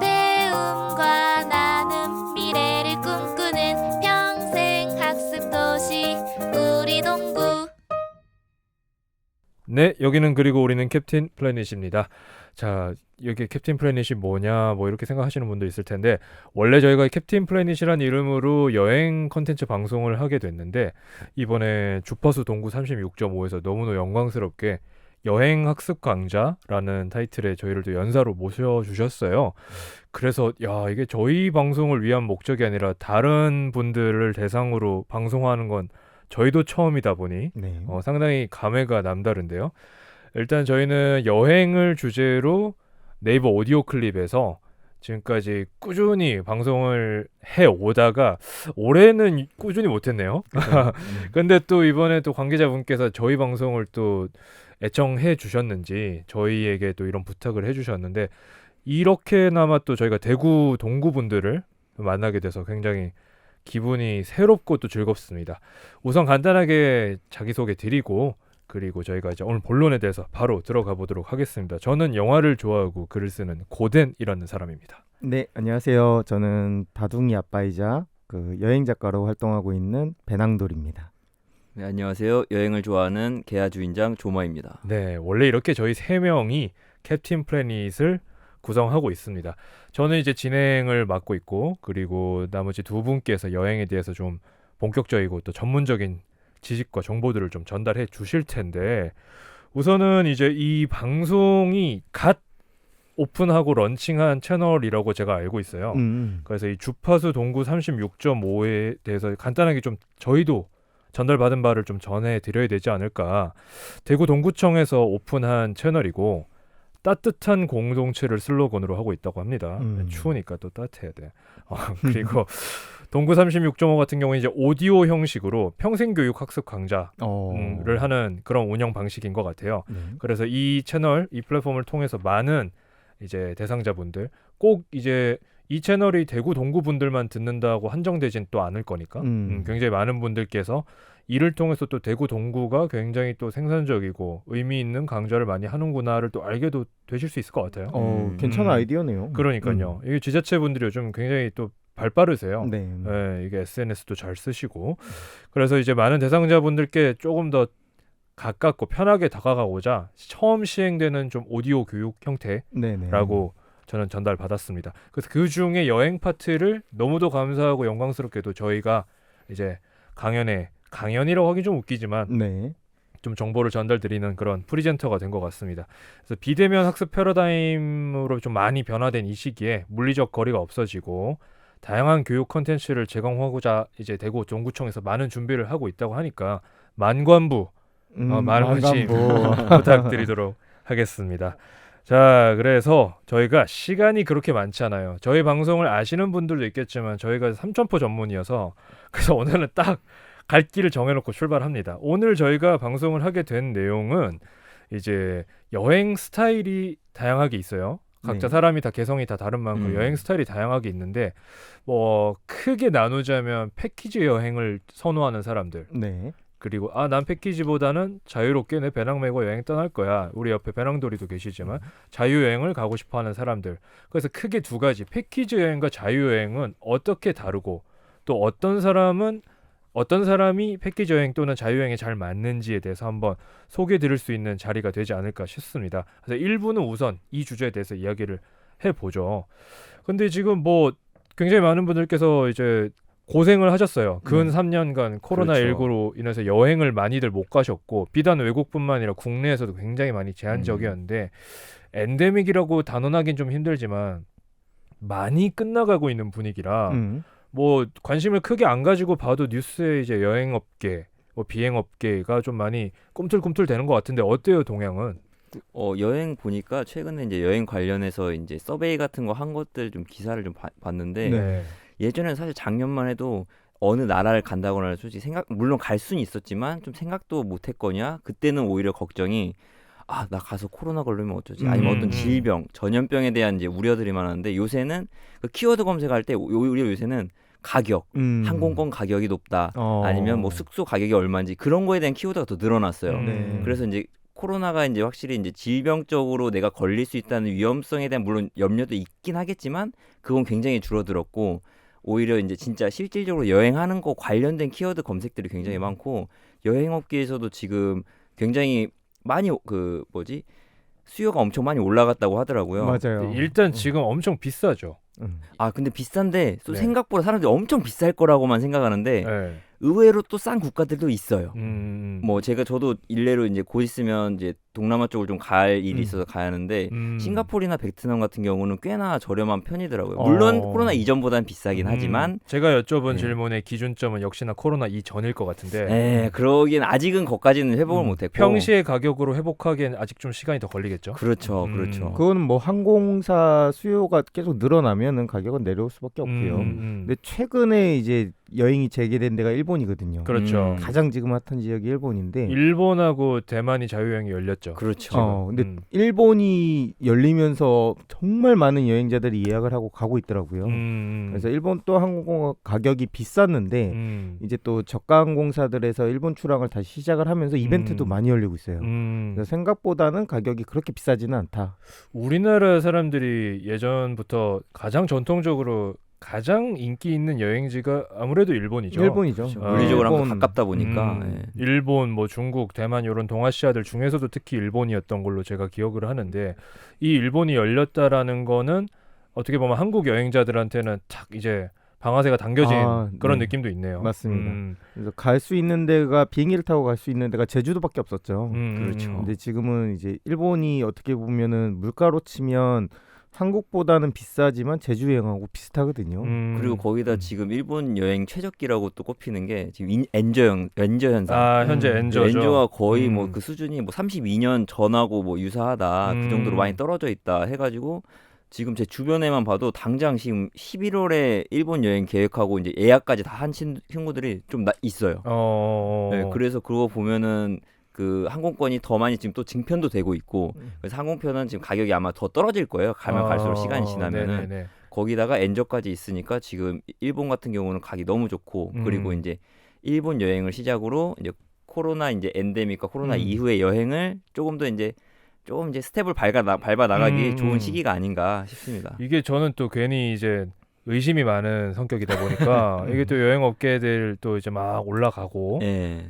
배움과 나눔 미래를 꿈꾸는 평생 학습 도시 우리 동구. 네, 여기는 그리고 우리는 캡틴 플래닛입니다. 자, 여기 캡틴 플래닛이 뭐냐 뭐 이렇게 생각하시는 분도 있을 텐데, 원래 저희가 캡틴 플래닛이란 이름으로 여행 컨텐츠 방송을 하게 됐는데, 이번에 주파수 동구 36.5에서 너무나 영광스럽게 여행 학습 강좌라는 타이틀의 저희를 또 연사로 모셔주셨어요. 그래서 야, 이게 저희 방송을 위한 목적이 아니라 다른 분들을 대상으로 방송하는 건 저희도 처음이다 보니 네. 상당히 감회가 남다른데요. 일단 저희는 여행을 주제로 네이버 오디오 클립에서 지금까지 꾸준히 방송을 해 오다가 올해는 꾸준히 못했네요. 근데 또 이번에 또 관계자분께서 저희 방송을 또 애청해 주셨는지 저희에게 또 이런 부탁을 해 주셨는데, 이렇게나마 또 저희가 대구 동구 분들을 만나게 돼서 굉장히 기분이 새롭고 또 즐겁습니다. 우선 간단하게 자기소개 드리고, 그리고 저희가 이제 오늘 본론에 대해서 바로 들어가 보도록 하겠습니다. 저는 영화를 좋아하고 글을 쓰는 고덴이라는 사람입니다. 네, 안녕하세요. 저는 다둥이 아빠이자 그 여행 작가로 활동하고 있는 배낭돌입니다. 네, 안녕하세요. 여행을 좋아하는 개화 주인장 조마입니다. 네, 원래 이렇게 저희 세 명이 캡틴 플래닛을 구성하고 있습니다. 저는 이제 진행을 맡고 있고, 그리고 나머지 두 분께서 여행에 대해서 좀 본격적이고 또 전문적인 지식과 정보들을 좀 전달해 주실 텐데, 우선은 이제 이 방송이 갓 오픈하고 런칭한 채널이라고 제가 알고 있어요. 그래서 이 주파수 동구 36.5에 대해서 간단하게 좀 저희도 전달받은 바를 좀 전해드려야 되지 않을까. 대구 동구청에서 오픈한 채널이고, 따뜻한 공동체를 슬로건으로 하고 있다고 합니다. 추우니까 또 따뜻해야 돼. 그리고 동구 36.5 같은 경우는 이제 오디오 형식으로 평생교육 학습 강좌를 하는 그런 운영 방식인 것 같아요. 네. 그래서 이 채널, 이 플랫폼을 통해서 많은 이제 대상자분들, 꼭 이제 이 채널이 대구 동구 분들만 듣는다고 한정되진 또 않을 거니까 굉장히 많은 분들께서 이를 통해서 또 대구 동구가 굉장히 또 생산적이고 의미 있는 강좌를 많이 하는구나를 또 알게도 되실 수 있을 것 같아요. 괜찮은 아이디어네요. 그러니까요. 이게 지자체분들이 요즘 굉장히 또 발빠르세요. 네. 네, 이게 SNS도 잘 쓰시고, 그래서 이제 많은 대상자분들께 조금 더 가깝고 편하게 다가가고자 처음 시행되는 좀 오디오 교육 형태라고 저는 전달받았습니다. 그래서 그 중에 여행 파트를 너무도 감사하고 영광스럽게도 저희가 이제 강연이라고 하기 좀 웃기지만 좀 정보를 전달드리는 그런 프리젠터가 된 것 같습니다. 그래서 비대면 학습 패러다임으로 좀 많이 변화된 이 시기에 물리적 거리가 없어지고 다양한 교육 콘텐츠를 제공하고자 이제 대구 동구청에서 많은 준비를 하고 있다고 하니까 만관부 많은 관심 부탁드리도록 하겠습니다. 자, 그래서 저희가 시간이 그렇게 많지 않아요. 저희 방송을 아시는 분들도 있겠지만 저희가 삼천포 전문이어서, 그래서 오늘은 딱 갈 길을 정해놓고 출발합니다. 오늘 저희가 방송을 하게 된 내용은 이제 여행 스타일이 다양하게 있어요. 각자 사람이 다 개성이 다 다른 만큼 여행 스타일이 다양하게 있는데, 뭐 크게 나누자면 패키지 여행을 선호하는 사람들, 그리고 난 패키지보다는 자유롭게 내 배낭 메고 여행 떠날 거야. 우리 옆에 배낭돌이도 계시지만 자유여행을 가고 싶어하는 사람들. 그래서 크게 두 가지, 패키지 여행과 자유여행은 어떻게 다르고, 또 어떤 사람이 패키지 여행 또는 자유여행에 잘 맞는지에 대해서 한번 소개해 드릴 수 있는 자리가 되지 않을까 싶습니다. 그래서 1부는 우선 이 주제에 대해서 이야기를 해보죠. 근데 지금 뭐 굉장히 많은 분들께서 이제 고생을 하셨어요. 근 3년간 코로나19로 인해서 여행을 많이들 못 가셨고, 비단 외국뿐만 아니라 국내에서도 굉장히 많이 제한적이었는데, 엔데믹이라고 단언하긴 좀 힘들지만 많이 끝나가고 있는 분위기라 뭐 관심을 크게 안 가지고 봐도 뉴스에 이제 여행업계, 뭐 비행업계가 좀 많이 꿈틀꿈틀 되는 것 같은데, 어때요, 동향은? 여행 보니까 최근에 이제 여행 관련해서 이제 서베이 같은 거 한 것들 좀 기사를 좀 봤는데, 예전에는 사실 작년만 해도 어느 나라를 간다거나 솔직히 물론 갈 수는 있었지만 좀 생각도 못 했거냐, 그때는 오히려 걱정이 나 가서 코로나 걸리면 어쩌지, 아니면 어떤 질병, 전염병에 대한 이제 우려들이 많았는데, 요새는 그 키워드 검색할 때 오히려 요새는 가격, 항공권 가격이 높다, 아니면 뭐 숙소 가격이 얼마인지 그런 거에 대한 키워드가 더 늘어났어요. 그래서 이제 코로나가 이제 확실히 이제 질병적으로 내가 걸릴 수 있다는 위험성에 대한 물론 염려도 있긴 하겠지만 그건 굉장히 줄어들었고 오히려 이제 진짜 실질적으로 여행하는 거 관련된 키워드 검색들이 굉장히 많고 여행업계에서도 지금 굉장히 많이 수요가 엄청 많이 올라갔다고 하더라고요. 맞아요. 일단 지금 엄청 비싸죠. 아 근데 비싼데 또 네. 생각보다 사람들이 엄청 비쌀 거라고만 생각하는데 네. 의외로 또 싼 국가들도 있어요. 뭐 저도 일례로 이제 곧 있으면 이제 동남아 쪽을 좀 갈 일이 있어서 가야 하는데 싱가포르나 베트남 같은 경우는 꽤나 저렴한 편이더라고요. 물론 코로나 이전보다는 비싸긴 하지만 제가 여쭤본 네. 질문의 기준점은 역시나 코로나 이전일 것 같은데 네, 그러긴 아직은 거기까지는 회복을 못했고 평시의 가격으로 회복하기엔 아직 좀 시간이 더 걸리겠죠. 그렇죠. 그건 뭐 항공사 수요가 계속 늘어나면은 가격은 내려올 수밖에 없고요. 근데 최근에 이제 여행이 재개된 데가 일본이거든요. 그렇죠. 가장 지금 핫한 지역이 일본인데 일본하고 대만이 자유여행이 열렸죠. 그렇죠. 근데 일본이 열리면서 정말 많은 여행자들이 예약을 하고 가고 있더라고요. 그래서 일본 또 항공 가격이 비쌌는데 이제 또 저가 항공사들에서 일본 출항을 다시 시작을 하면서 이벤트도 많이 열리고 있어요. 그래서 생각보다는 가격이 그렇게 비싸지는 않다. 우리나라 사람들이 예전부터 가장 전통적으로 가장 인기 있는 여행지가 아무래도 일본이죠. 일본이죠. 물리적으로 한번 가깝다 보니까 일본, 뭐 중국, 대만 이런 동아시아들 중에서도 특히 일본이었던 걸로 제가 기억을 하는데 이 일본이 열렸다라는 거는 어떻게 보면 한국 여행자들한테는 탁 이제 방아쇠가 당겨진 그런 느낌도 있네요. 맞습니다. 그래서 갈 수 있는 데가 비행기를 타고 갈 수 있는 데가 제주도밖에 없었죠. 그렇죠. 근데 지금은 이제 일본이 어떻게 보면은 물가로 치면 한국보다는 비싸지만 제주 여행하고 비슷하거든요. 그리고 거기다 지금 일본 여행 최적기라고 또 꼽히는 게 지금 엔저 현상. 현재 엔저죠. 엔저가 거의 뭐 그 수준이 뭐 32년 전하고 뭐 유사하다. 그 정도로 많이 떨어져 있다 해가지고 지금 제 주변에만 봐도 당장 지금 11월에 일본 여행 계획하고 이제 예약까지 다 한 친구들이 좀 있어요. 네, 그래서 그거 보면은 그 항공권이 더 많이 지금 또 증편도 되고 있고 그래서 항공편은 지금 가격이 아마 더 떨어질 거예요. 가면 갈수록 시간이 지나면은 네네네. 거기다가 엔저까지 있으니까 지금 일본 같은 경우는 가기 너무 좋고 그리고 이제 일본 여행을 시작으로 이제 코로나 이제 엔데믹과 코로나 이후의 여행을 조금 이제 스텝을 밟아 나가기 좋은 시기가 아닌가 싶습니다. 이게 저는 또 괜히 이제 의심이 많은 성격이다 보니까 이게 또 여행업계들 또 이제 막 올라가고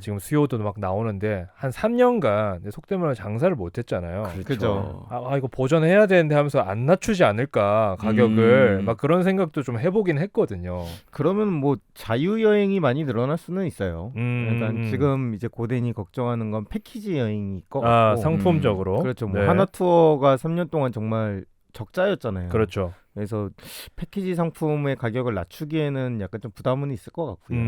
지금 수요도 막 나오는데 한 3년간 속된 말로 장사를 못했잖아요. 그렇죠. 이거 보전해야 되는데 하면서 안 낮추지 않을까 가격을 막 그런 생각도 좀 해보긴 했거든요. 그러면 뭐 자유 여행이 많이 늘어날 수는 있어요. 그러니까 지금 이제 고den이 걱정하는 건 패키지 여행일 것 같고 상품적으로 그렇죠. 뭐 네. 하나 투어가 3년 동안 정말 적자였잖아요. 그렇죠. 그래서 패키지 상품의 가격을 낮추기에는 약간 좀 부담은 있을 것 같고요.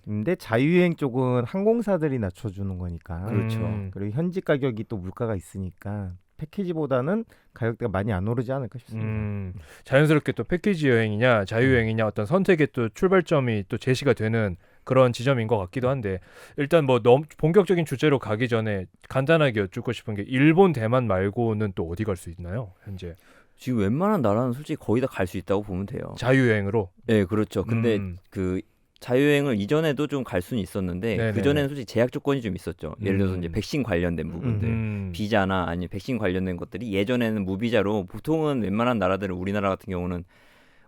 근데 자유여행 쪽은 항공사들이 낮춰주는 거니까. 그렇죠. 그리고 현지 가격이 또 물가가 있으니까 패키지보다는 가격대가 많이 안 오르지 않을까 싶습니다. 자연스럽게 또 패키지 여행이냐 자유여행이냐 어떤 선택의 또 출발점이 또 제시가 되는 그런 지점인 것 같기도 한데 일단 뭐 너무 본격적인 주제로 가기 전에 간단하게 여쭙고 싶은 게 일본, 대만 말고는 또 어디 갈 수 있나요? 현재 지금 웬만한 나라는 솔직히 거의 다 갈 수 있다고 보면 돼요. 자유여행으로? 네, 그렇죠. 근데 그 자유여행을 이전에도 좀 갈 수는 있었는데 그 전에는 솔직히 제약 조건이 좀 있었죠. 예를 들어서 이제 백신 관련된 부분들, 비자나 아니면 백신 관련된 것들이 예전에는 무비자로 보통은 웬만한 나라들은 우리나라 같은 경우는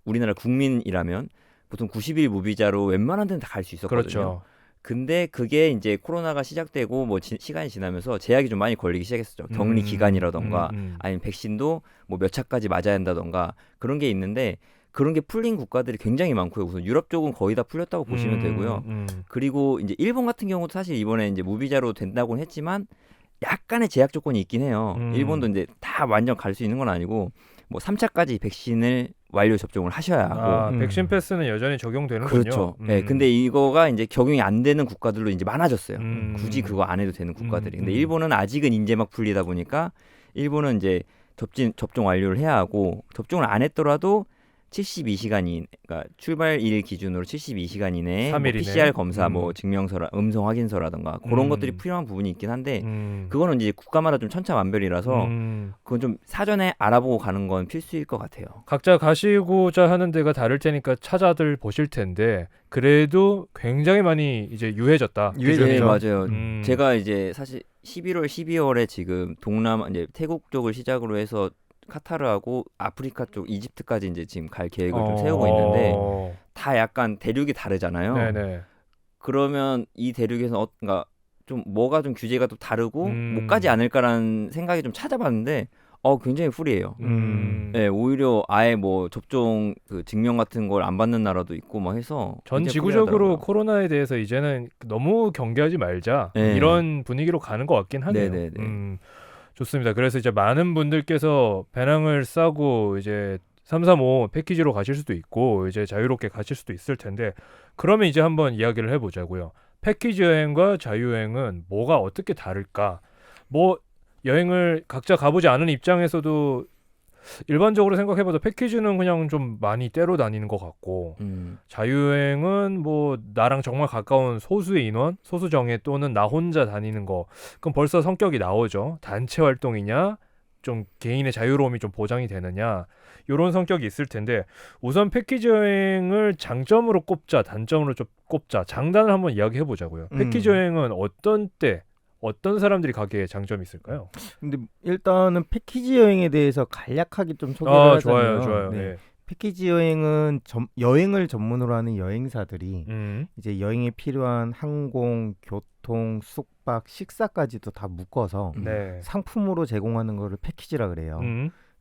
우리나라 국민이라면 보통 90일 무비자로 웬만한 데는 다 갈 수 있었거든요. 그렇죠. 근데 그게 이제 코로나가 시작되고 뭐 시간이 지나면서 제약이 좀 많이 걸리기 시작했었죠. 격리 기간이라던가 아니면 백신도 뭐 몇 차까지 맞아야 한다던가 그런 게 있는데 그런 게 풀린 국가들이 굉장히 많고요. 우선 유럽 쪽은 거의 다 풀렸다고 보시면 되고요. 그리고 이제 일본 같은 경우도 사실 이번에 이제 무비자로 된다고는 했지만 약간의 제약 조건이 있긴 해요. 일본도 이제 다 완전 갈 수 있는 건 아니고 뭐 3차까지 백신을 완료 접종을 하셔야 하고 백신 패스는 여전히 적용되는군요. 그렇죠. 네, 근데 이거가 이제 적용이 안 되는 국가들로 이제 많아졌어요. 굳이 그거 안 해도 되는 국가들이. 근데 일본은 아직은 이제 막 풀리다 보니까 일본은 이제 접종 완료를 해야 하고 접종을 안 했더라도 72시간 그러니까 출발일 기준으로 72시간 이내에 뭐 3일 이내. PCR 검사, 뭐 증명서라 음성 확인서라든가 그런 것들이 필요한 부분이 있긴 한데 그거는 이제 국가마다 좀 천차만별이라서 그건 좀 사전에 알아보고 가는 건 필수일 것 같아요. 각자 가시고자 하는 데가 다를 테니까 찾아들 보실 텐데 그래도 굉장히 많이 이제 유해졌다. 네, 맞아요. 음. 제가 이제 사실 11월, 12월에 지금 동남아 이제 태국 쪽을 시작으로 해서 카타르하고 아프리카 쪽 이집트까지 이제 지금 갈 계획을 좀 세우고 있는데 다 약간 대륙이 다르잖아요. 네네. 그러면 이 대륙에서 그러니까 좀 뭐가 좀 규제가 또 다르고 못 가지 않을까라는 생각이 좀 찾아봤는데 굉장히 풀이해요. 네, 오히려 아예 뭐 접종 그 증명 같은 걸 안 받는 나라도 있고 막 해서 전 굉장히 지구적으로 풀이하더라고요. 코로나에 대해서 이제는 너무 경계하지 말자 네. 이런 분위기로 가는 것 같긴 하네요. 네네네. 좋습니다. 그래서 이제 많은 분들께서 배낭을 싸고 이제 335 패키지로 가실 수도 있고 이제 자유롭게 가실 수도 있을 텐데 그러면 이제 한번 이야기를 해보자고요. 패키지 여행과 자유여행은 뭐가 어떻게 다를까? 뭐 여행을 각자 가보지 않은 입장에서도 일반적으로 생각해봐도 패키지는 그냥 좀 많이 때로 다니는 것 같고 자유여행은 뭐 나랑 정말 가까운 소수의 인원, 소수정예 또는 나 혼자 다니는 거 그럼 벌써 성격이 나오죠. 단체 활동이냐 좀 개인의 자유로움이 좀 보장이 되느냐 이런 성격이 있을 텐데 우선 패키지 여행을 장점으로 꼽자 단점으로 좀 꼽자 장단을 한번 이야기해 보자고요. 패키지 여행은 어떤 때 어떤 사람들이 가기에 장점이 있을까요? 근데 일단은 패키지 여행에 대해서 간략하게 좀 소개를 하자면 좋아요. 네. 네. 패키지 여행은 여행을 전문으로 하는 여행사들이 이제 여행에 필요한 항공, 교통, 숙박, 식사까지도 다 묶어서 네. 상품으로 제공하는 거를 패키지라 그래요.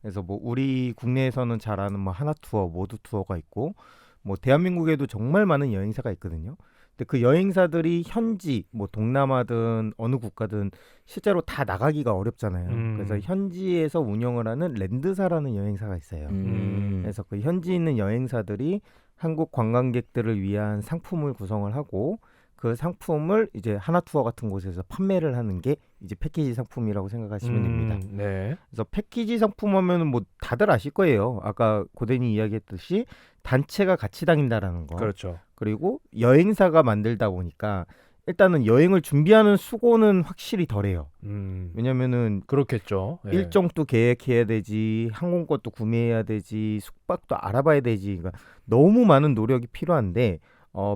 그래서 뭐 우리 국내에서는 잘 아는 뭐 하나투어, 모두투어가 있고 뭐 대한민국에도 정말 많은 여행사가 있거든요. 근데 그 여행사들이 현지 뭐 동남아든 어느 국가든 실제로 다 나가기가 어렵잖아요. 그래서 현지에서 운영을 하는 랜드사라는 여행사가 있어요. 그래서 그 현지 있는 여행사들이 한국 관광객들을 위한 상품을 구성을 하고 그 상품을 이제 하나투어 같은 곳에서 판매를 하는 게 이제 패키지 상품이라고 생각하시면 됩니다. 네. 그래서 패키지 상품 하면은 뭐 다들 아실 거예요. 아까 고den이 이야기했듯이 단체가 같이 다닌다라는 거. 그렇죠. 그리고 여행사가 만들다 보니까 일단은 여행을 준비하는 수고는 확실히 덜해요. 왜냐면은 그렇겠죠. 네. 일정도 계획해야 되지, 항공권도 구매해야 되지, 숙박도 알아봐야 되지. 그러니까 너무 많은 노력이 필요한데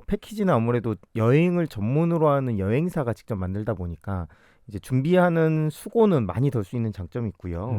패키지는 아무래도 여행을 전문으로 하는 여행사가 직접 만들다 보니까 이제 준비하는 수고는 많이 덜 수 있는 장점이 있고요.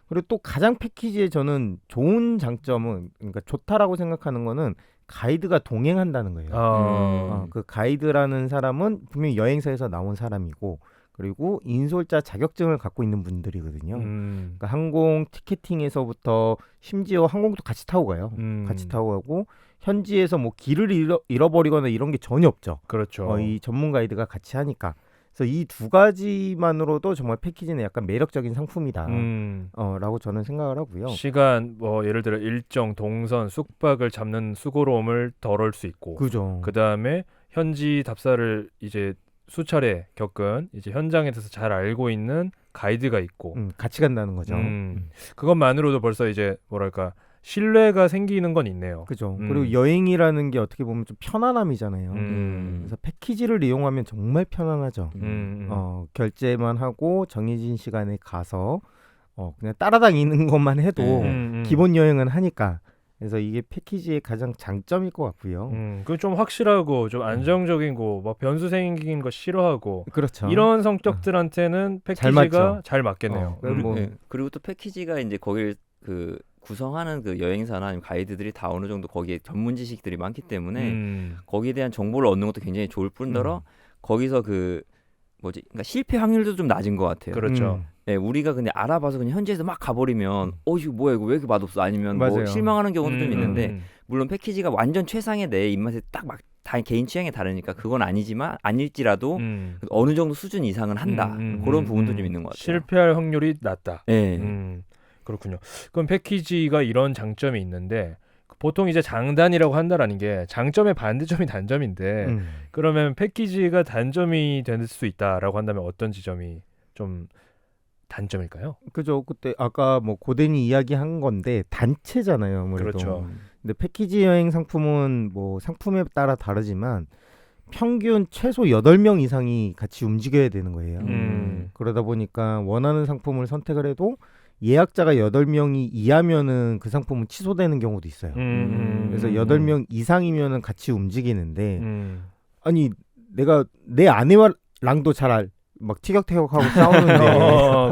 그리고 또 가장 패키지에 저는 좋은 장점은 그러니까 좋다라고 생각하는 거는 가이드가 동행한다는 거예요. 그 가이드라는 사람은 분명히 여행사에서 나온 사람이고 그리고 인솔자 자격증을 갖고 있는 분들이거든요. 그러니까 항공 티켓팅에서부터 심지어 항공도 같이 타고 가요. 같이 타고 가고 현지에서 뭐 길을 잃어버리거나 이런 게 전혀 없죠. 그렇죠. 이 전문 가이드가 같이 하니까. 그래서 이 두 가지만으로도 정말 패키지는 약간 매력적인 상품이다. 라고 저는 생각을 하고요. 시간 뭐 예를 들어 일정, 동선, 숙박을 잡는 수고로움을 덜을 수 있고. 그죠. 그다음에 현지 답사를 이제 수차례 겪은 이제 현장에 대해서 잘 알고 있는 가이드가 있고. 같이 간다는 거죠. 그것만으로도 벌써 이제 뭐랄까 신뢰가 생기는 건 있네요. 그죠. 그리고 여행이라는 게 어떻게 보면 좀 편안함이잖아요. 그래서 패키지를 이용하면 정말 편안하죠. 결제만 하고 정해진 시간에 가서 그냥 따라다니는 것만 해도 기본 여행은 하니까. 그래서 이게 패키지의 가장 장점일 것 같고요. 그 좀 확실하고 좀 안정적인 거, 막 변수 생긴 거 싫어하고. 그렇죠. 이런 성격들한테는 패키지가 잘 맞겠네요. 그리고 또 패키지가 이제 거길 그 구성하는 그 여행사나 아니면 가이드들이 다 어느 정도 거기에 전문 지식들이 많기 때문에 거기에 대한 정보를 얻는 것도 굉장히 좋을 뿐더러 거기서 그러니까 실패 확률도 좀 낮은 것 같아요. 그렇죠. 네, 우리가 근데 알아봐서 그냥 현지에서 막 가버리면 이거 뭐야 이거 왜 이렇게 맛없어 아니면 뭐 실망하는 경우도 좀 있는데 물론 패키지가 완전 최상의 내 입맛에 딱 막 다 개인 취향에 다르니까 그건 아닐지라도 어느 정도 수준 이상은 한다. 그런 부분도 좀 있는 것 같아요. 실패할 확률이 낮다. 네. 그렇군요. 그럼 패키지가 이런 장점이 있는데 보통 이제 장단이라고 한다라는 게 장점의 반대점이 단점인데 그러면 패키지가 단점이 될 수 있다라고 한다면 어떤 지점이 좀 단점일까요? 그죠. 그때 아까 뭐 고den이 이야기한 건데 단체잖아요. 아무래도. 그렇죠. 근데 패키지 여행 상품은 뭐 상품에 따라 다르지만 평균 최소 8명 이상이 같이 움직여야 되는 거예요. 그러다 보니까 원하는 상품을 선택을 해도 예약자가 8명이 이하면은 그 상품은 취소되는 경우도 있어요. 그래서 8명 이상이면은 같이 움직이는데 아니 내가 내 아내랑도 잘 막 티격태격하고 싸우는데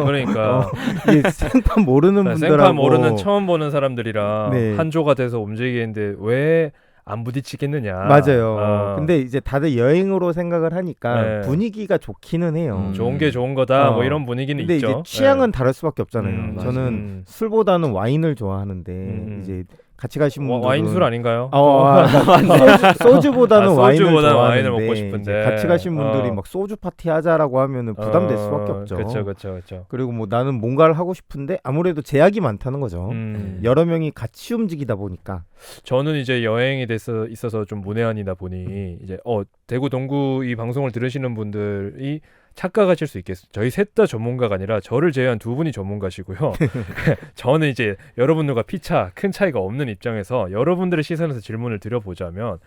그러니까 이게 생판 모르는 분들하고 생판 모르는 처음 보는 사람들이랑 네. 한조가 돼서 움직이는데 왜 안 부딪히겠느냐. 맞아요. 근데 이제 다들 여행으로 생각을 하니까 네. 분위기가 좋기는 해요. 좋은 게 좋은 거다. 뭐 이런 분위기는 근데 있죠. 이제 취향은 다를 수밖에 없잖아요. 맞아요. 저는 술보다는 와인을 좋아하는데 이제 같이 가신 분들은 와인술 아닌가요? 소주보다는 와인을 소주보다는 와인을 좋아하는데 먹고 싶은데 이제 같이 가신 분들이 막 소주 파티 하자라고 하면은 부담될 수밖에 없죠. 그렇죠. 그리고 뭐 나는 뭔가를 하고 싶은데 아무래도 제약이 많다는 거죠. 여러 명이 같이 움직이다 보니까. 저는 이제 여행에 대해서 있어서 좀 문외한이다 보니 이제 대구 동구 이 방송을 들으시는 분들이 착각하실 수 있겠어요. 저희 셋 다 전문가가 아니라 저를 제외한 두 분이 전문가시고요. 저는 이제 여러분들과 피차 큰 차이가 없는 입장에서 여러분들의 시선에서 질문을 드려보자면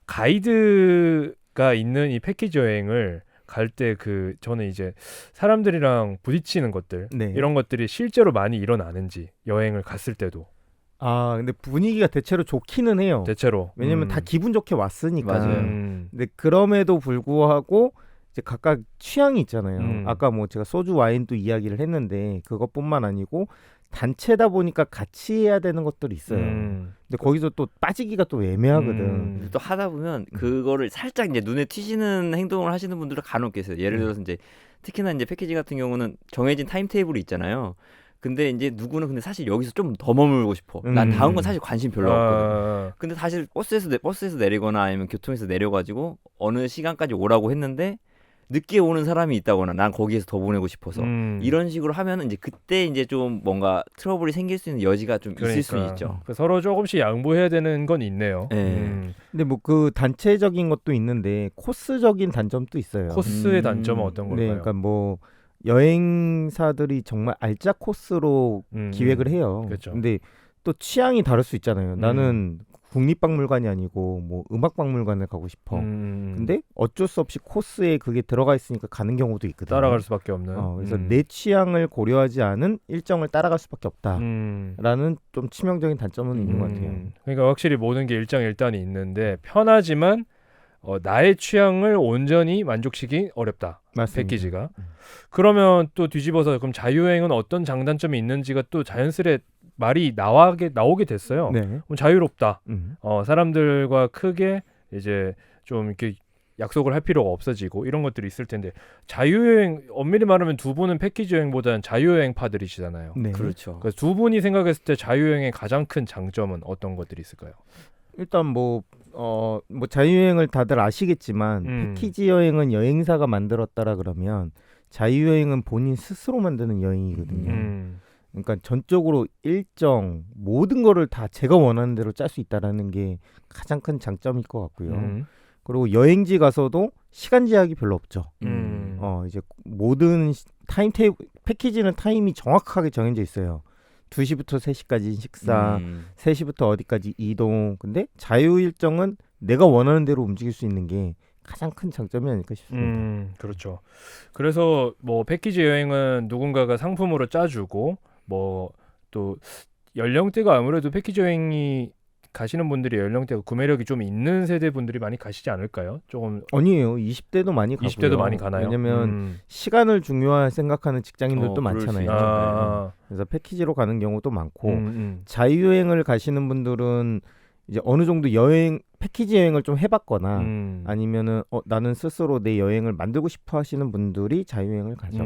가이드가 있는 이 패키지 여행을 갈 때 저는 이제 사람들이랑 부딪히는 것들 네. 이런 것들이 실제로 많이 일어나는지 여행을 갔을 때도 근데 분위기가 대체로 좋기는 해요. 대체로 왜냐면 다 기분 좋게 왔으니까. 맞아요. 근데 그럼에도 불구하고 이제 각각 취향이 있잖아요. 아까 뭐 제가 소주 와인도 이야기를 했는데 그것뿐만 아니고 단체다 보니까 같이 해야 되는 것들이 있어요. 근데 거기서 또 빠지기가 또 애매하거든. 또 하다 보면 그거를 살짝 이제 눈에 튀시는 행동을 하시는 분들은 간혹 계세요. 예를 들어서 이제 특히나 이제 패키지 같은 경우는 정해진 타임 테이블이 있잖아요. 근데 이제 누구는 근데 사실 여기서 좀 더 머물고 싶어. 난 다음 건 사실 관심 별로 없거든. 근데 사실 버스에서 내리거나 아니면 교통에서 내려가지고 어느 시간까지 오라고 했는데 늦게 오는 사람이 있다거나 난 거기에서 더 보내고 싶어서 이런 식으로 하면은 이제 그때 이제 좀 뭔가 트러블이 생길 수 있는 여지가 좀 있을 수 있죠. 서로 조금씩 양보해야 되는 건 있네요. 근데 뭐 그 단체적인 것도 있는데 코스적인 단점도 있어요. 코스의 단점은 어떤 걸까요? 네, 그러니까 뭐 여행사들이 정말 알짜 코스로 기획을 해요. 그렇죠. 근데 또 취향이 다를 수 있잖아요. 나는 국립박물관이 아니고 뭐 음악박물관을 가고 싶어. 근데 어쩔 수 없이 코스에 그게 들어가 있으니까 가는 경우도 있거든요. 따라갈 수밖에 없는. 그래서 내 취향을 고려하지 않은 일정을 따라갈 수밖에 없다라는 좀 치명적인 단점은 있는 것 같아요. 그러니까 확실히 모든 게 일장일단이 있는데 편하지만 나의 취향을 온전히 만족시키기 어렵다. 맞습니다. 패키지가. 그러면 또 뒤집어서 그럼 자유여행은 어떤 장단점이 있는지가 또 자연스레 말이 나오게 됐어요. 네. 그럼 자유롭다. 사람들과 크게 이제 좀 이렇게 약속을 할 필요가 없어지고 이런 것들이 있을 텐데 자유여행 엄밀히 말하면 두 분은 패키지 여행보다는 자유여행파들이시잖아요. 네. 그렇죠. 그래서 두 분이 생각했을 때 자유여행의 가장 큰 장점은 어떤 것들이 있을까요? 일단 뭐 자유여행을 다들 아시겠지만 패키지 여행은 여행사가 만들었다라 그러면 자유여행은 본인 스스로 만드는 여행이거든요. 그러니까 전적으로 일정 모든 거를 다 제가 원하는 대로 짤 수 있다라는 게 가장 큰 장점일 것 같고요. 그리고 여행지 가서도 시간 제약이 별로 없죠. 이제 모든 패키지는 타임이 정확하게 정해져 있어요. 2시부터 3시까지 식사, 3시부터 어디까지 이동. 근데 자유 일정은 내가 원하는 대로 움직일 수 있는 게 가장 큰 장점이 아닐까 싶습니다. 그렇죠. 그래서 뭐 패키지 여행은 누군가가 상품으로 짜주고 뭐 또 연령대가 아무래도 패키지 여행이 가시는 분들이 연령대가 구매력이 좀 있는 세대 분들이 많이 가시지 않을까요? 조금 아니에요. 20대도 많이 가고요. 20대도 많이 가나요? 왜냐면 시간을 중요하게 생각하는 직장인들도 많잖아요. 그래서 패키지로 가는 경우도 많고 자유여행을 가시는 분들은 이제 어느 정도 패키지 여행을 좀 해봤거나 아니면은 나는 스스로 내 여행을 만들고 싶어 하시는 분들이 자유여행을 가죠.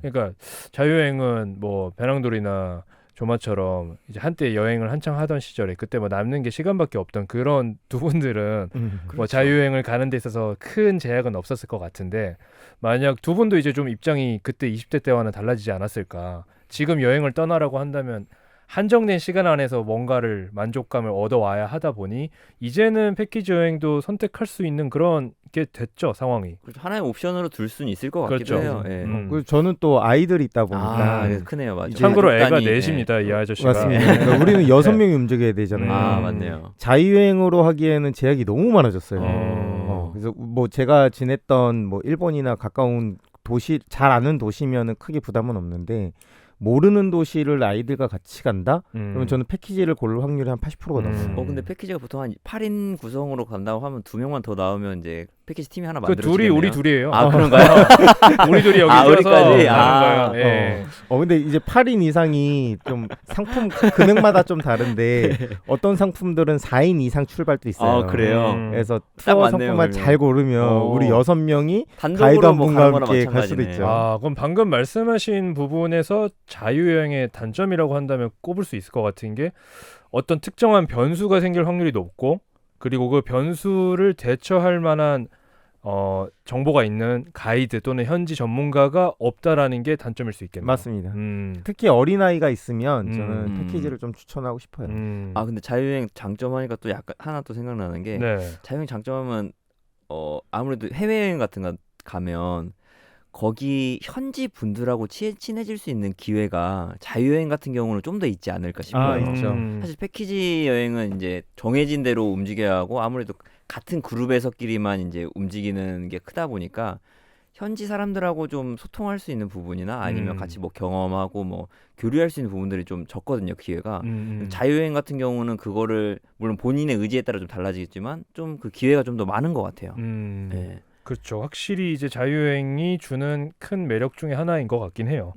그러니까 자유여행은 뭐 배낭돌이나 조마처럼 이제 한때 여행을 한창 하던 시절에 그때 뭐 남는 게 시간밖에 없던 그런 두 분들은 그렇죠. 뭐 자유여행을 가는 데 있어서 큰 제약은 없었을 것 같은데 만약 두 분도 이제 좀 입장이 그때 20대 때와는 달라지지 않았을까. 지금 여행을 떠나라고 한다면 한정된 시간 안에서 뭔가를 만족감을 얻어와야 하다 보니 이제는 패키지 여행도 선택할 수 있는 그런 게 됐죠, 상황이. 그렇죠. 하나의 옵션으로 둘 수는 있을 것 그렇죠. 같기도 해요. 예. 그리고 저는 또 아이들이 있다 보니까 크네요, 맞아요. 참고로 애가 간단히, 넷입니다, 이 아저씨가. 맞습니다. 그러니까 우리는 6명이 움직여야 되잖아요. 맞네요. 자유여행으로 하기에는 제약이 너무 많아졌어요. 어. 그래서 뭐 제가 지냈던 뭐 일본이나 가까운 도시, 잘 아는 도시면은 크게 부담은 없는데 모르는 도시를 아이들과 같이 간다? 그러면 저는 패키지를 고를 확률이 한 80%가 넘어요. 근데 패키지가 보통 한 8인 구성으로 간다고 하면 2명만 더 나오면 이제 패키지 팀이 하나 그 만들어지겠네요. 우리 둘이에요. 그런가요? 우리 둘이 여기 우리까지? 하는 거예요. 예. 근데 이제 8인 이상이 좀 상품 금액마다 좀 다른데 어떤 상품들은 4인 이상 출발도 있어요. 그래요? 그래서 딱 투어 맞네요, 상품만 그러면. 잘 고르면 우리 6명이 가이드 단독으로 한 뭐 분과 가는 거나 함께 갈 수도 마찬가지네. 있죠. 그럼 방금 말씀하신 부분에서 자유여행의 단점이라고 한다면 꼽을 수 있을 것 같은 게 어떤 특정한 변수가 생길 확률이 높고 그리고 그 변수를 대처할 만한 정보가 있는 가이드 또는 현지 전문가가 없다라는 게 단점일 수 있겠네요. 맞습니다. 특히 어린아이가 있으면 저는 패키지를 좀 추천하고 싶어요. 근데 자유여행 장점하니까 또 약간 하나 또 생각나는 게 네. 자유여행 장점은 아무래도 해외여행 같은 거 가면 거기 현지 분들하고 친해질 수 있는 기회가 자유여행 같은 경우는 좀 더 있지 않을까 싶어요. 있죠. 사실 패키지 여행은 이제 정해진 대로 움직여야 하고 아무래도 같은 그룹에서끼리만 이제 움직이는 게 크다 보니까 현지 사람들하고 좀 소통할 수 있는 부분이나 아니면 같이 뭐 경험하고 뭐 교류할 수 있는 부분들이 좀 적거든요, 기회가. 자유여행 같은 경우는 그거를 물론 본인의 의지에 따라 좀 달라지겠지만 좀 그 기회가 좀 더 많은 것 같아요. 네. 그렇죠. 확실히 이제 자유여행이 주는 큰 매력 중에 하나인 것 같긴 해요.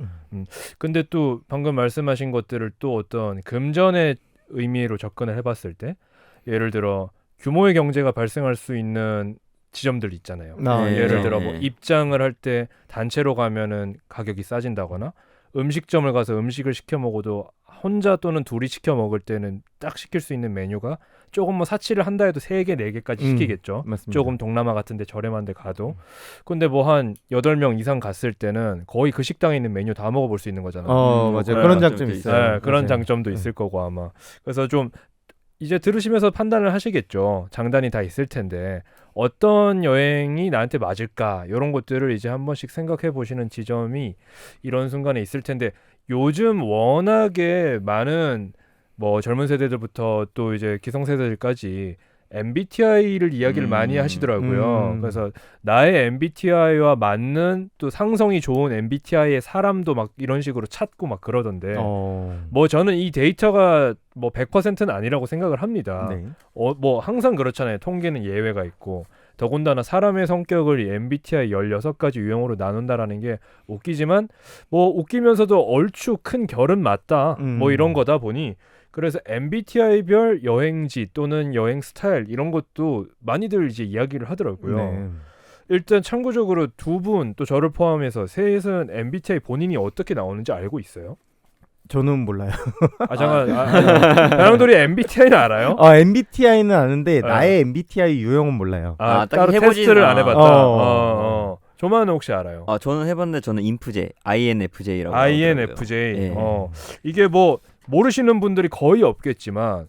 근데 또 방금 말씀하신 것들을 또 어떤 금전의 의미로 접근을 해봤을 때 예를 들어 규모의 경제가 발생할 수 있는 지점들 있잖아요. 예를 들어 뭐 입장을 할 때 단체로 가면은 가격이 싸진다거나 음식점을 가서 음식을 시켜 먹어도 혼자 또는 둘이 시켜 먹을 때는 딱 시킬 수 있는 메뉴가 조금 뭐 사치를 한다 해도 3개, 4개까지 시키겠죠. 맞습니다. 조금 동남아 같은 데 저렴한 데 가도. 근데 뭐 한 8명 이상 갔을 때는 거의 그 식당에 있는 메뉴 다 먹어볼 수 있는 거잖아요. 맞아요. 그런 장점이 있어요. 네, 그런 장점도 있을 거고 아마. 그래서 좀 이제 들으시면서 판단을 하시겠죠. 장단이 다 있을 텐데 어떤 여행이 나한테 맞을까 이런 것들을 이제 한 번씩 생각해 보시는 지점이 이런 순간에 있을 텐데 요즘 워낙에 많은 뭐 젊은 세대들부터 또 이제 기성세대들까지 MBTI를 이야기를 많이 하시더라고요. 그래서 나의 MBTI와 맞는 또 상성이 좋은 MBTI의 사람도 막 이런 식으로 찾고 막 그러던데 뭐 저는 이 데이터가 뭐 100%는 아니라고 생각을 합니다. 네. 뭐 항상 그렇잖아요. 통계는 예외가 있고 더군다나 사람의 성격을 이 MBTI 16가지 유형으로 나눈다라는 게 웃기지만 뭐 웃기면서도 얼추 큰 결은 맞다. 뭐 이런 거다 보니 그래서 MBTI별 여행지 또는 여행 스타일 이런 것도 많이들 이제 이야기를 하더라고요. 네. 일단 참고적으로 두 분 또 저를 포함해서 셋은 MBTI 본인이 어떻게 나오는지 알고 있어요? 저는 몰라요. 잠깐. 나영돌이 MBTI는 알아요? MBTI는 아는데 나의 MBTI 유형은 몰라요. 따로 테스트를 안 해봤다. 조만은 혹시 알아요? 저는 해봤는데 저는 인프제, INFJ라고. INFJ. 네. 이게 뭐 모르시는 분들이 거의 없겠지만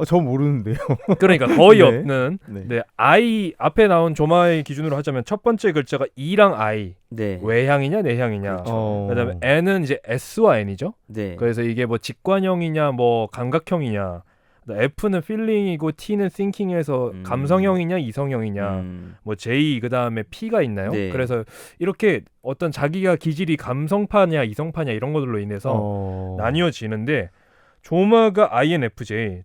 저 모르는데요. 그러니까 거의 네. 없는. 네. I 앞에 나온 조마의 기준으로 하자면 첫 번째 글자가 E랑 I. 네. 외향이냐 내향이냐. 그다음에 N은 이제 S와 N이죠. 네. 그래서 이게 뭐 직관형이냐 뭐 감각형이냐. F는 feeling이고 T는 thinking에서 감성형이냐 이성형이냐. 뭐 J 그다음에 P가 있나요? 네. 그래서 이렇게 어떤 자기가 기질이 감성파냐 이성파냐 이런 것들로 인해서 나뉘어지는데 조마가 INFJ.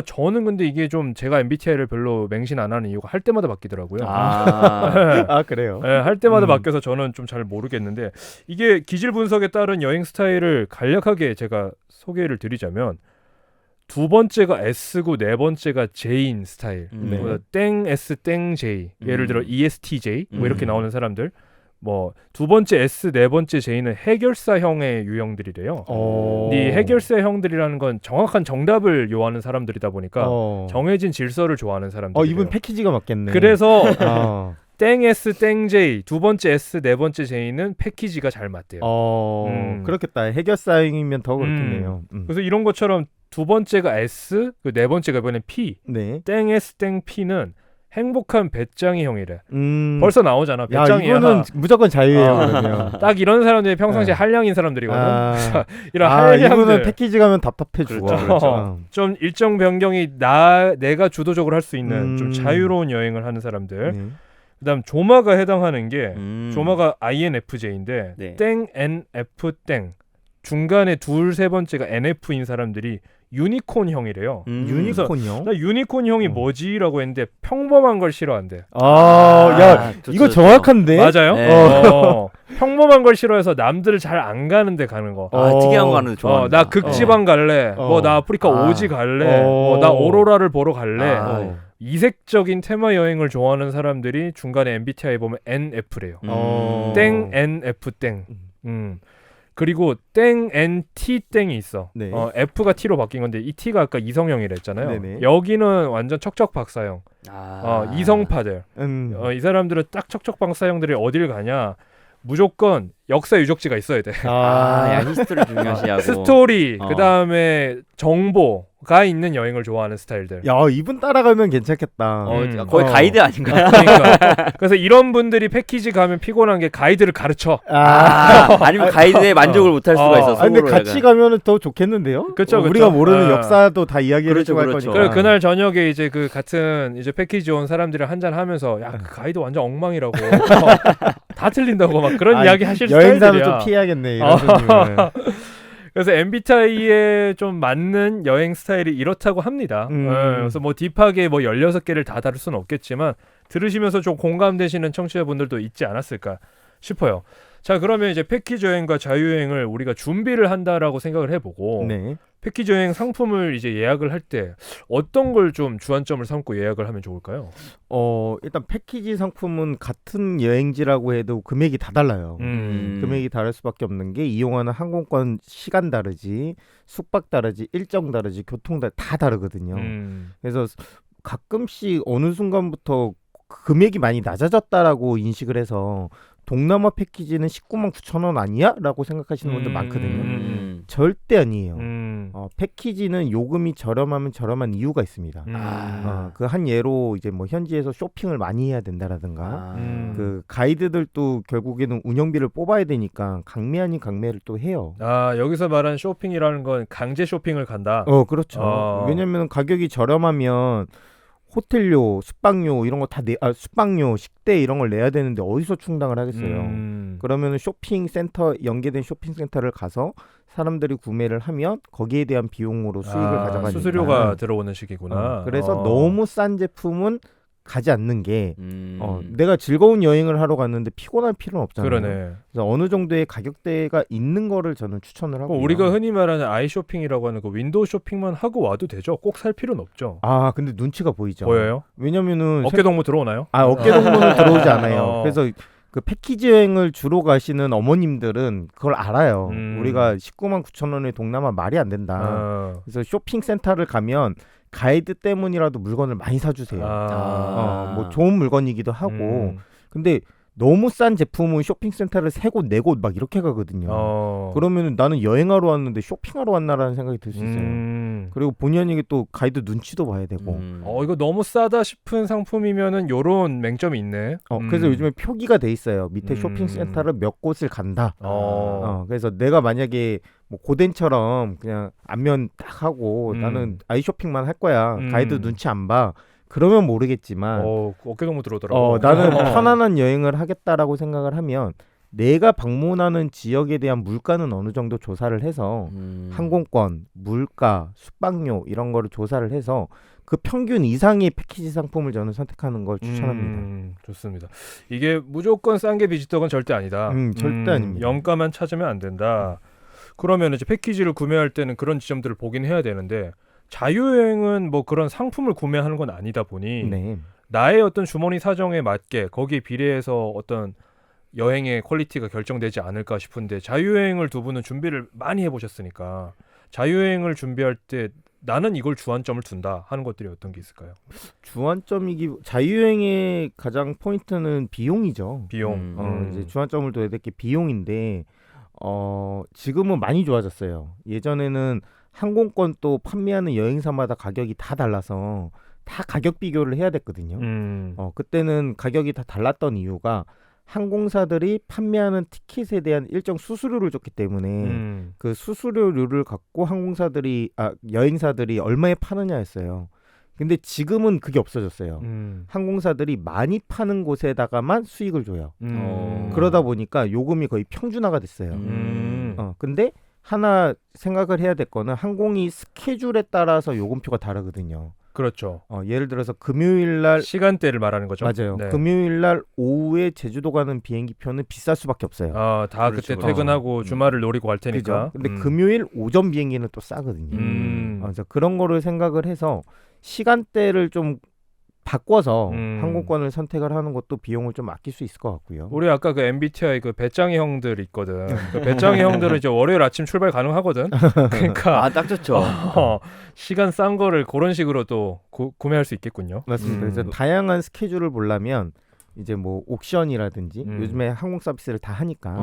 저는 근데 이게 좀 제가 MBTI를 별로 맹신 안 하는 이유가 할 때마다 바뀌더라고요. 그래요? 네, 할 때마다 바뀌어서 저는 좀 잘 모르겠는데 이게 기질 분석에 따른 여행 스타일을 간략하게 제가 소개를 드리자면 두 번째가 S고 네 번째가 J인 스타일. 땡 S 땡 J. 예를 들어 ESTJ 뭐 이렇게 나오는 사람들. 뭐 두 번째 S 네 번째 J는 해결사형의 유형들이래요. 이 해결사형들이라는 건 정확한 정답을 요하는 사람들이다 보니까 정해진 질서를 좋아하는 사람들. 이분 패키지가 맞겠네. 그래서 땡S 땡J 두 번째 S 네 번째 J는 패키지가 잘 맞대요. 그렇겠다. 해결사항이면 더 그렇겠네요. 그래서 이런 것처럼 두 번째가 S, 그 네 번째가 이번엔 P. 네. 땡S 땡 P는 행복한 배짱이 형이래. 벌써 나오잖아. 배짱이 이거는 무조건 자유예요. 그러면. 딱 이런 사람들이 평상시에 한량인 사람들이거든. 이런 이거는 한량들. 패키지 가면 답답해 죽어. 그렇죠. 좀 일정 변경이 내가 주도적으로 할 수 있는 좀 자유로운 여행을 하는 사람들. 그다음 조마가 해당하는 게 조마가 INFJ인데 네. 땡 NF 땡 중간에 둘 세 번째가 NF인 사람들이 유니콘형이래요. 유니콘형? 나 유니콘형이 뭐지라고 했는데 평범한 걸 싫어한대. 야, 좋죠, 이거 좋죠. 정확한데? 맞아요? 네. 평범한 걸 싫어해서 남들 잘 안 가는 데 가는 거. 특이한 거 하는 거 좋아한다. 나 극지방 갈래. 뭐 나 아프리카 오지 갈래. 뭐 나 오로라를 보러 갈래. 이색적인 테마 여행을 좋아하는 사람들이 중간에 MBTI 보면 NF래요. 땡 NF 땡. 그리고 땡 NT 땡이 있어. 네. F가 T로 바뀐 건데 이 T가 아까 이성형이라 했잖아요. 네네. 여기는 완전 척척박사형. 이성파들. 이 사람들은 딱 척척박사형들이 어딜 가냐? 무조건 역사 유적지가 있어야 돼. 히스토리 중요시하고. 스토리, 그 다음에 정보가 있는 여행을 좋아하는 스타일들. 야, 이분 따라가면 괜찮겠다. 거의 가이드 아닌가요? 그러니까. 그래서 이런 분들이 패키지 가면 피곤한 게 가이드를 가르쳐. 아니면 가이드에 만족을 못할 수가 있어. 근데 같이 가면은 더 좋겠는데요? 그쵸, 우리가 모르는 역사도 다 이야기를 해주고 할 거니까. 그래, 그날 저녁에 이제 그 같은 이제 패키지 온 사람들이랑 한잔 하면서 야, 그 가이드 완전 엉망이라고. 다 틀린다고 막 그런 이야기 하실 여행사는 스타일들이야. 좀 피해야겠네. 이런 분들은. 그래서 MBTI에 좀 맞는 여행 스타일이 이렇다고 합니다. 그래서 뭐 딥하게 뭐 16개를 다 다룰 수는 없겠지만 들으시면서 좀 공감되시는 청취자분들도 있지 않았을까 싶어요. 자, 그러면 이제 패키지 여행과 자유여행을 우리가 준비를 한다라고 생각을 해보고 네. 패키지 여행 상품을 이제 예약을 할 때 어떤 걸 좀 주안점을 삼고 예약을 하면 좋을까요? 일단 패키지 상품은 같은 여행지라고 해도 금액이 다 달라요. 금액이 다를 수밖에 없는 게 이용하는 항공권 시간 다르지, 숙박 다르지, 일정 다르지, 교통 다 다르거든요. 그래서 가끔씩 어느 순간부터 금액이 많이 낮아졌다라고 인식을 해서 동남아 패키지는 19만 9천 원 아니야? 라고 생각하시는 분들 많거든요. 절대 아니에요. 패키지는 요금이 저렴하면 저렴한 이유가 있습니다. 그 한 예로 이제 뭐 현지에서 쇼핑을 많이 해야 된다라든가 그 가이드들도 결국에는 운영비를 뽑아야 되니까 강매 아닌 강매를 또 해요. 여기서 말하는 쇼핑이라는 건 강제 쇼핑을 간다. 그렇죠. 왜냐면 가격이 저렴하면 호텔료, 숙박료 이런 거 다 숙박료, 식대 이런 걸 내야 되는데 어디서 충당을 하겠어요. 그러면은 쇼핑센터 연계된 쇼핑센터를 가서 사람들이 구매를 하면 거기에 대한 비용으로 수익을 가져가니까 수수료가 들어오는 식이구나. 그래서 너무 싼 제품은 가지 않는 게 내가 즐거운 여행을 하러 갔는데 피곤할 필요는 없잖아요. 그러네. 그래서 어느 정도의 가격대가 있는 거를 저는 추천을 하고 우리가 흔히 말하는 아이쇼핑이라고 하는 그 윈도우 쇼핑만 하고 와도 되죠. 꼭 살 필요는 없죠. 근데 눈치가 보이죠. 보여요? 왜냐면은 어깨동무 들어오나요? 어깨동무는 들어오지 않아요. 그래서 그 패키지 여행을 주로 가시는 어머님들은 그걸 알아요. 우리가 19만 9천 원의 동남아 말이 안 된다. 그래서 쇼핑센터를 가면 가이드 때문이라도 물건을 많이 사주세요. 뭐 좋은 물건이기도 하고. 근데 너무 싼 제품은 쇼핑센터를 3곳 4곳 막 이렇게 가거든요. 그러면 나는 여행하러 왔는데 쇼핑하러 왔나라는 생각이 들 수 있어요. 그리고 본의 아니게 또 가이드 눈치도 봐야 되고. 이거 너무 싸다 싶은 상품이면은 요런 맹점이 있네. 그래서 요즘에 표기가 돼 있어요. 밑에 쇼핑센터를 몇 곳을 간다. 그래서 내가 만약에 뭐 고덴처럼 그냥 안면 딱 하고 나는 아이쇼핑만 할 거야. 가이드 눈치 안 봐. 그러면 모르겠지만 어깨동무 들어오더라고. 나는 편안한 여행을 하겠다라고 생각을 하면 내가 방문하는 지역에 대한 물가는 어느 정도 조사를 해서 항공권, 물가, 숙박료 이런 거를 조사를 해서 그 평균 이상의 패키지 상품을 저는 선택하는 걸 추천합니다. 좋습니다. 이게 무조건 싼 게 비지떡은 절대 아니다. 절대 아닙니다. 영가만 찾으면 안 된다. 그러면 이제 패키지를 구매할 때는 그런 지점들을 보긴 해야 되는데 자유여행은 뭐 그런 상품을 구매하는 건 아니다 보니 나의 어떤 주머니 사정에 맞게 거기에 비례해서 어떤 여행의 퀄리티가 결정되지 않을까 싶은데 자유여행을 두 분은 준비를 많이 해보셨으니까 자유여행을 준비할 때 나는 이걸 주안점을 둔다 하는 것들이 어떤 게 있을까요? 자유여행의 가장 포인트는 비용이죠. 비용. 이제 주안점을 둬야 될 게 비용인데 지금은 많이 좋아졌어요. 예전에는 항공권 또 판매하는 여행사마다 가격이 다 달라서 다 가격 비교를 해야 됐거든요. 그때는 가격이 다 달랐던 이유가 항공사들이 판매하는 티켓에 대한 일정 수수료를 줬기 때문에 그 수수료료를 갖고 여행사들이 얼마에 파느냐였어요. 근데 지금은 그게 없어졌어요. 항공사들이 많이 파는 곳에다가만 수익을 줘요. 그러다 보니까 요금이 거의 평준화가 됐어요. 근데 하나 생각을 해야 될 거는 항공이 스케줄에 따라서 요금표가 다르거든요. 그렇죠. 예를 들어서 금요일 날 시간대를 말하는 거죠. 맞아요. 네. 금요일 날 오후에 제주도 가는 비행기 표는 비쌀 수밖에 없어요. 다 그렇죠. 그때 퇴근하고 주말을 노리고 갈 테니까. 그죠? 근데 금요일 오전 비행기는 또 싸거든요. 그래서 그런 거를 생각을 해서 시간대를 좀 바꿔서 항공권을 선택을 하는 것도 비용을 좀 아낄 수 있을 것 같고요. 우리 아까 그 MBTI 그 배짱이 형들 있거든. 그 배짱이 형들은 이제 월요일 아침 출발 가능하거든. 그러니까 딱 좋죠. 시간 싼 거를 그런 식으로 또 구매할 수 있겠군요. 맞습니다. 그래서 다양한 스케줄을 보려면 이제 뭐 옥션이라든지 요즘에 항공 서비스를 다 하니까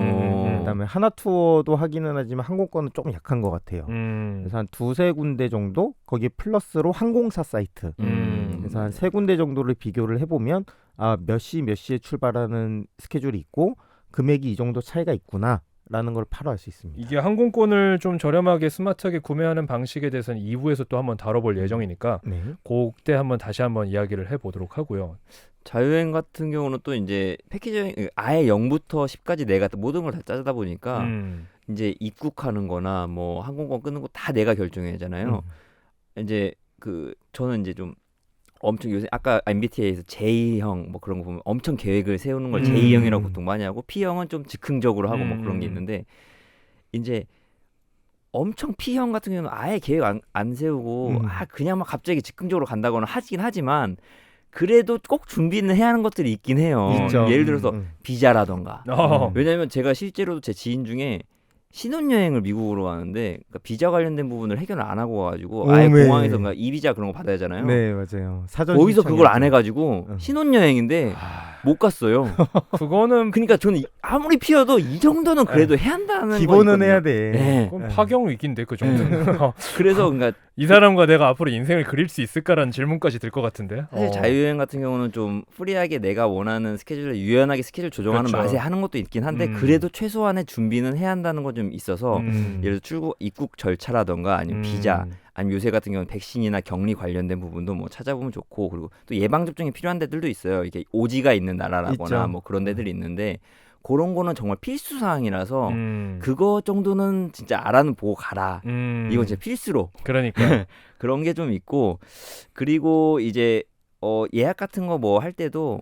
그다음에 하나투어도 하기는 하지만 항공권은 조금 약한 것 같아요. 그래서 한 2-3 군데 정도 거기에 플러스로 항공사 사이트 그래서 한 3 군데 정도를 비교를 해보면 몇 시에 출발하는 스케줄이 있고 금액이 이 정도 차이가 있구나 라는 걸 바로 알 수 있습니다. 이게 항공권을 좀 저렴하게 스마트하게 구매하는 방식에 대해서는 2부에서 또 한번 다뤄볼 예정이니까 그때 다시 한번 이야기를 해보도록 하고요. 자유여행 같은 경우는 또 이제 패키지 여행 아예 0부터 10까지 내가 모든 걸 다 짜다 보니까 이제 입국하는 거나 뭐 항공권 끊는 거 다 내가 결정해야 하잖아요. 이제 저는 이제 좀 엄청 요새 아까 MBTI에서 J형 뭐 그런 거 보면 엄청 계획을 세우는 걸 J형이라고 보통 많이 하고 P형은 좀 즉흥적으로 하고 뭐 그런 게 있는데 이제 엄청 P형 같은 경우는 아예 계획 안 세우고 그냥 막 갑자기 즉흥적으로 간다거나 하긴 하지만 그래도 꼭 준비는 해야 하는 것들이 있긴 해요. 예를 들어서 비자라던가. 왜냐하면 제가 실제로도 제 지인 중에 신혼여행을 미국으로 가는데 그러니까 비자 관련된 부분을 해결을 안 하고 와가지고 아예 공항에서 이 비자 그런 거 받아야 하잖아요. 네, 맞아요. 사전 거기서 그걸 안 해가지고 신혼여행인데 못 갔어요. 그거는 그러니까 저는 아무리 피어도 이 정도는 그래도 해야 한다는 기본은 거거든요. 해야 돼. 네. 그건 파경 위기인데 그 정도는. 그래서 그러니까 이 사람과 내가 앞으로 인생을 그릴 수 있을까라는 질문까지 들 것 같은데. 사실 자유여행 같은 경우는 좀 프리하게 내가 원하는 스케줄을 유연하게 스케줄 조정하는 그렇죠. 맛에 하는 것도 있긴 한데 그래도 최소한의 준비는 해야 한다는 건 좀 있어서 예를 들어 입국 절차라던가 아니면 비자 아니면 요새 같은 경우는 백신이나 격리 관련된 부분도 뭐 찾아보면 좋고 그리고 또 예방접종이 필요한 데들도 있어요. 이게 오지가 있는 나라라거나 있죠. 뭐 그런 데들이 있는데 그런 거는 정말 필수 사항이라서 그거 정도는 진짜 알아는 보고 가라. 이건 진짜 필수로. 그러니까 그런 게 좀 있고 그리고 이제 예약 같은 거 뭐 할 때도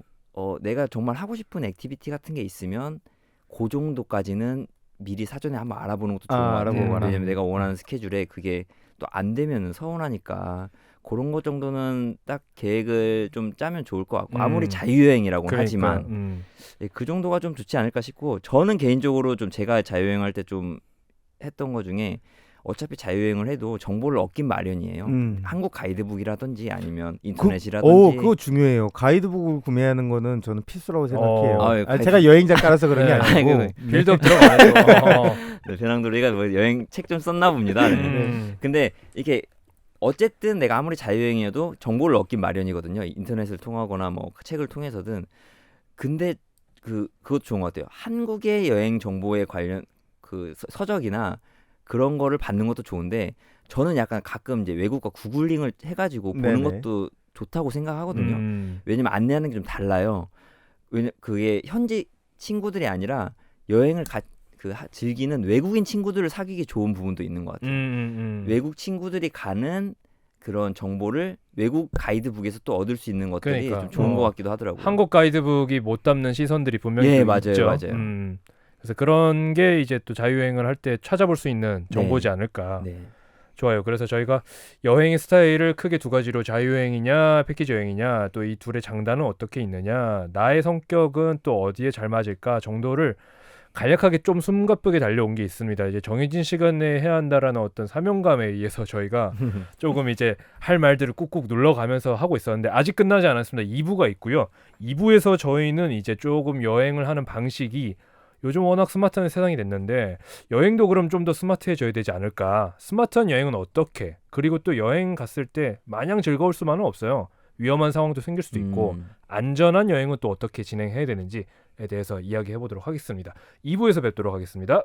내가 정말 하고 싶은 액티비티 같은 게 있으면 그 정도까지는 미리 사전에 한번 알아보는 것도 좋은 것 같아요. 왜냐면 내가 원하는 스케줄에 그게 또 안 되면 서운하니까 그런 것 정도는 딱 계획을 좀 짜면 좋을 것 같고 아무리 자유여행이라고는 하지만 그 정도가 좀 좋지 않을까 싶고 저는 개인적으로 좀 제가 자유여행할 때 좀 했던 것 중에 어차피 자유여행을 해도 정보를 얻긴 마련이에요. 한국 가이드북이라든지 아니면 인터넷이라든지. 그거 중요해요. 가이드북을 구매하는 거는 저는 필수라고 생각해요. 제가 여행 작가라서 그런 게 아니고 빌드업 들어가네요. 네, 배낭돌이가 뭐 여행 책 좀 썼나 봅니다. 근데 이게 어쨌든 내가 아무리 자유여행이어도 정보를 얻긴 마련이거든요. 인터넷을 통하거나 뭐 책을 통해서든. 근데 그것도 좋은 것 같아요. 한국의 여행 정보에 관련 서적이나 그런 거를 받는 것도 좋은데 저는 약간 가끔 이제 외국과 구글링을 해가지고 보는 것도 좋다고 생각하거든요. 왜냐면 안내하는 게 좀 달라요. 그게 현지 친구들이 아니라 여행을 즐기는 외국인 친구들을 사귀기 좋은 부분도 있는 것 같아요. 외국 친구들이 가는 그런 정보를 외국 가이드북에서 또 얻을 수 있는 것들이 좀 좋은 것 같기도 하더라고요. 한국 가이드북이 못 담는 시선들이 분명히 있죠. 맞아요. 그래서 그런 게 이제 또 자유여행을 할 때 찾아볼 수 있는 정보지 않을까. 좋아요. 그래서 저희가 여행의 스타일을 크게 2가지로 자유여행이냐 패키지 여행이냐 또 이 둘의 장단은 어떻게 있느냐 나의 성격은 또 어디에 잘 맞을까 정도를 간략하게 좀 숨가쁘게 달려온 게 있습니다. 이제 정해진 시간에 해야 한다라는 어떤 사명감에 의해서 저희가 조금 이제 할 말들을 꾹꾹 눌러가면서 하고 있었는데 아직 끝나지 않았습니다. 2부가 있고요. 2부에서 저희는 이제 조금 여행을 하는 방식이 요즘 워낙 스마트한 세상이 됐는데 여행도 그럼 좀 더 스마트해져야 되지 않을까? 스마트한 여행은 어떻게? 그리고 또 여행 갔을 때 마냥 즐거울 수만은 없어요. 위험한 상황도 생길 수도 있고 안전한 여행은 또 어떻게 진행해야 되는지에 대해서 이야기해 보도록 하겠습니다. 2부에서 뵙도록 하겠습니다.